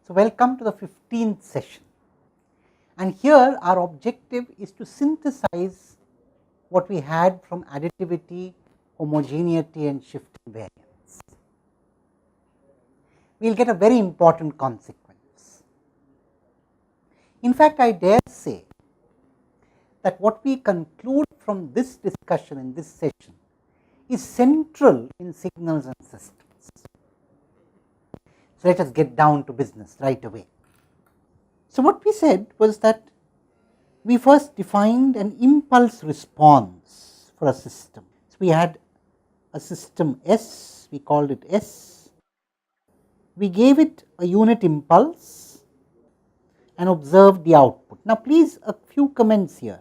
So, welcome to the 15th session, and here our objective is to synthesize what we had from additivity, homogeneity and shift invariance. We will get a very important consequence. In fact, I dare say that what we conclude from this discussion in this session is central in signals and systems. So, let us get down to business right away. So, what we said was that we first defined an impulse response for a system. So, we had a system S, we called it S, we gave it a unit impulse and observed the output. Now, please a few comments here.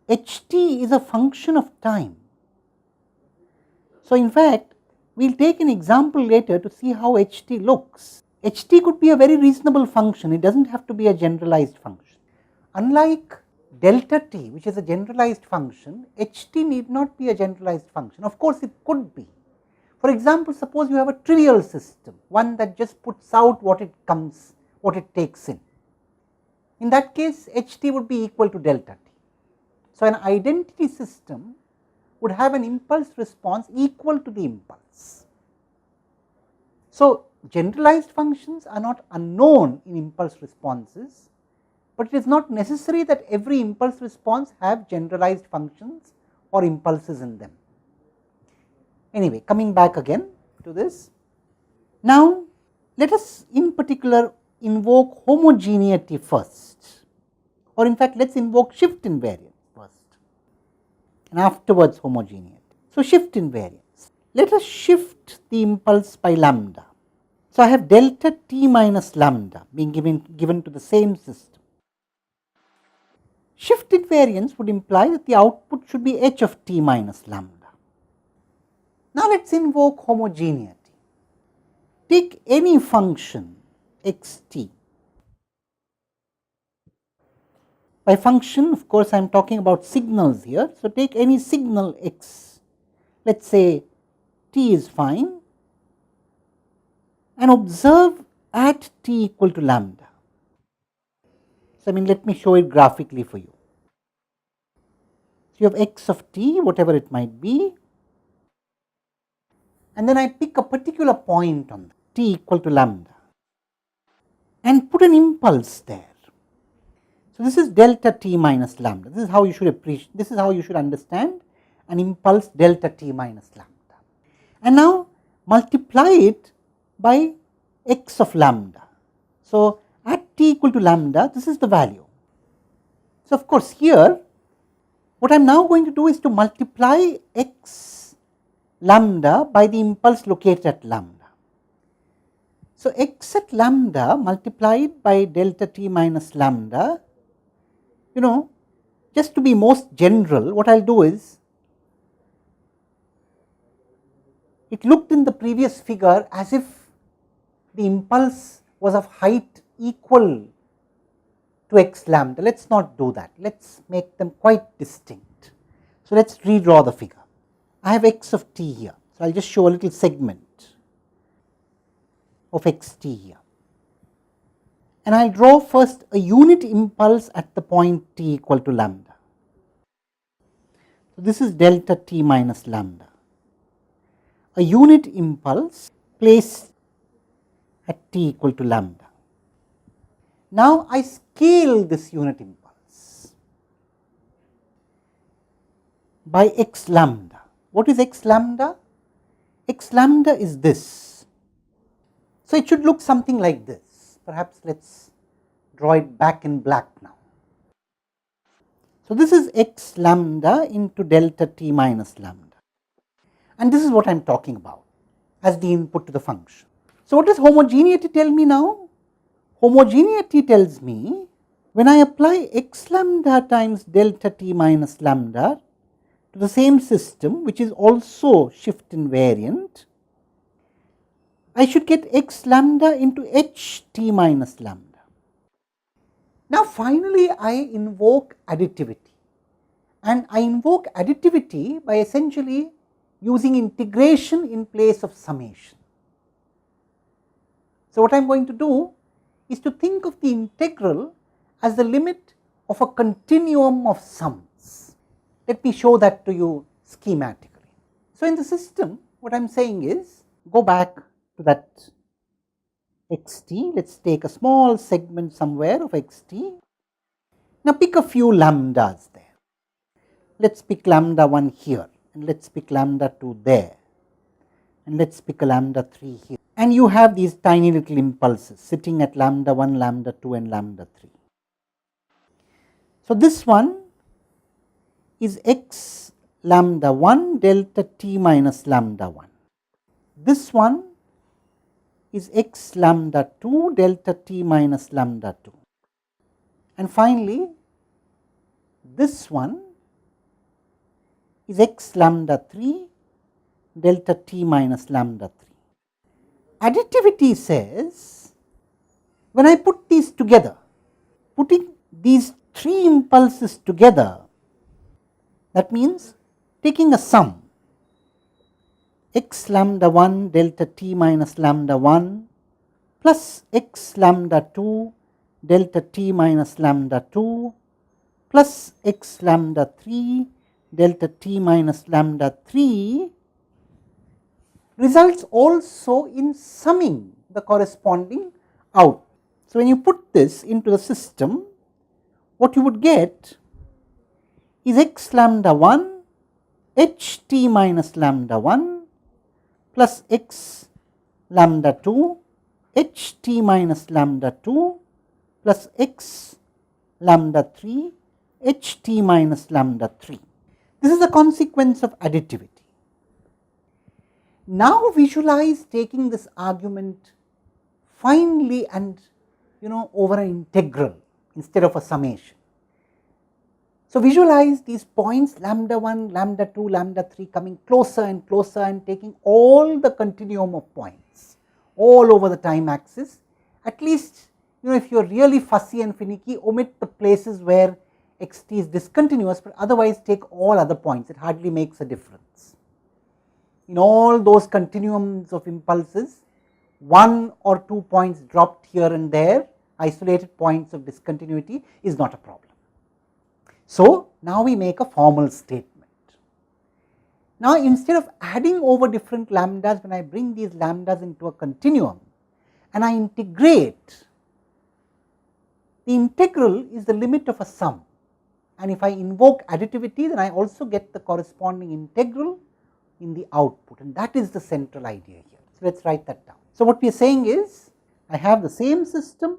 Ht is a function of time. So, in fact, we will take an example later to see how Ht looks. Ht could be a very reasonable function, it does not have to be a generalized function. Unlike delta t, which is a generalized function, Ht need not be a generalized function. Of course, it could be. For example, suppose you have a trivial system, one that just puts out what it comes, what it takes in. In that case, Ht would be equal to delta t. So, an identity system would have an impulse response equal to the impulse. So, generalized functions are not unknown in impulse responses, but it is not necessary that every impulse response have generalized functions or impulses in them. Anyway, coming back again to this. Now, let us in particular invoke homogeneity first, or in fact, let us invoke shift invariance first and afterwards homogeneity. So, shift invariance. Let us shift the impulse by lambda. So, I have delta t minus lambda being given to the same system. Shift invariance would imply that the output should be h of t minus lambda. Now, let us invoke homogeneity. Take any function xt. By function, of course, I am talking about signals here. So, take any signal x, let us say t is fine, and observe at t equal to lambda. So, let me show it graphically for you. So, you have x of t, whatever it might be, and then I pick a particular point on t equal to lambda and put an impulse there. So, this is delta t minus lambda. This is how you should appreciate, this is how you should understand an impulse delta t minus lambda. And now, multiply it by x of lambda. So, at t equal to lambda, this is the value. So, of course, here what I am now going to do is to multiply x lambda by the impulse located at lambda. So, x at lambda multiplied by delta t minus lambda, just to be most general, what I will do is, it looked in the previous figure as if the impulse was of height equal to x lambda. Let us not do that, let us make them quite distinct. So, let us redraw the figure. I have x of t here, so I will just show a little segment of xt here. And I draw first a unit impulse at the point t equal to lambda. So, this is delta t minus lambda, a unit impulse placed at t equal to lambda. Now, I scale this unit impulse by x lambda. What is x lambda? X lambda is this. So, it should look something like this. Perhaps let us draw it back in black now. So, this is x lambda into delta t minus lambda, and this is what I am talking about as the input to the function. So, what does homogeneity tell me now? Homogeneity tells me when I apply x lambda times delta t minus lambda to the same system, which is also shift invariant, I should get x lambda into h t minus lambda. Now, finally, I invoke additivity, and I invoke additivity by essentially using integration in place of summation. So, what I am going to do is to think of the integral as the limit of a continuum of sums. Let me show that to you schematically. So, in the system, what I am saying is, go back to that xt, let us take a small segment somewhere of xt. Now, pick a few lambdas there. Let us pick lambda 1 here, and let us pick lambda 2 there, and let us pick a lambda 3 here. And you have these tiny little impulses sitting at lambda 1, lambda 2 and lambda 3. So, this one is x lambda 1 delta t minus lambda 1. This one is x lambda 2 delta t minus lambda 2. And finally, this one is x lambda 3 delta t minus lambda 3. Additivity says, when I put these together, putting these three impulses together, that means taking a sum, x lambda 1 delta t minus lambda 1 plus x lambda 2 delta t minus lambda 2 plus x lambda 3 delta t minus lambda 3 results also in summing the corresponding out. So, when you put this into the system, what you would get is x lambda 1 h t minus lambda 1 plus x lambda 2 h t minus lambda 2 plus x lambda 3 h t minus lambda 3. This is a consequence of additivity. Now, visualize taking this argument finely and over an integral instead of a summation. So, visualize these points lambda 1, lambda 2, lambda 3 coming closer and closer and taking all the continuum of points all over the time axis. At least if you are really fussy and finicky, omit the places where xt is discontinuous, but otherwise take all other points, it hardly makes a difference. In all those continuums of impulses, 1 or 2 points dropped here and there, isolated points of discontinuity is not a problem. So, now we make a formal statement. Now, instead of adding over different lambdas, when I bring these lambdas into a continuum and I integrate, the integral is the limit of a sum, and if I invoke additivity, then I also get the corresponding integral in the output, and that is the central idea here. So, let us write that down. So, what we are saying is, I have the same system,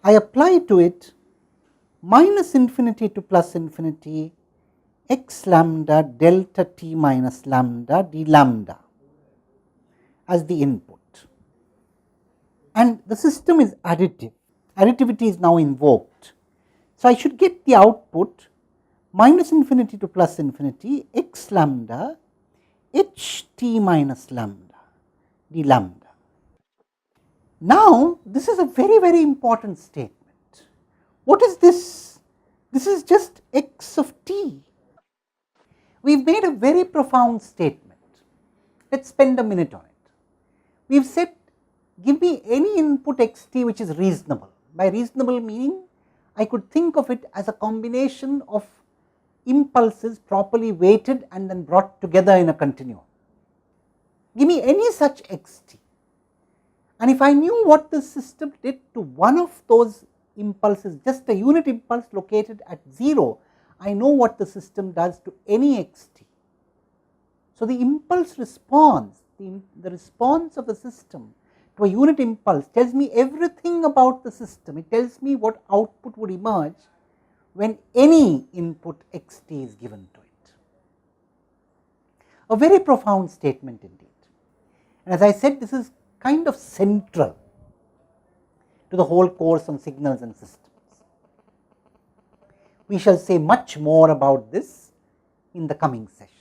I apply to it minus infinity to plus infinity x lambda delta t minus lambda d lambda as the input, and the system is additive. Additivity is now invoked. So, I should get the output minus infinity to plus infinity x lambda h t minus lambda d lambda. Now, this is a very important statement. What is this? This is just x of t. We have made a very profound statement. Let us spend a minute on it. We have said, give me any input xt which is reasonable. By reasonable meaning, I could think of it as a combination of impulses properly weighted and then brought together in a continuum. Give me any such xt, and if I knew what the system did to one of those impulses, just a unit impulse located at 0, I know what the system does to any xt. So, the impulse response, the response of the system to a unit impulse tells me everything about the system. It tells me what output would emerge when any input xt is given to it. A very profound statement indeed. And as I said, this is kind of central to the whole course on signals and systems. We shall say much more about this in the coming session.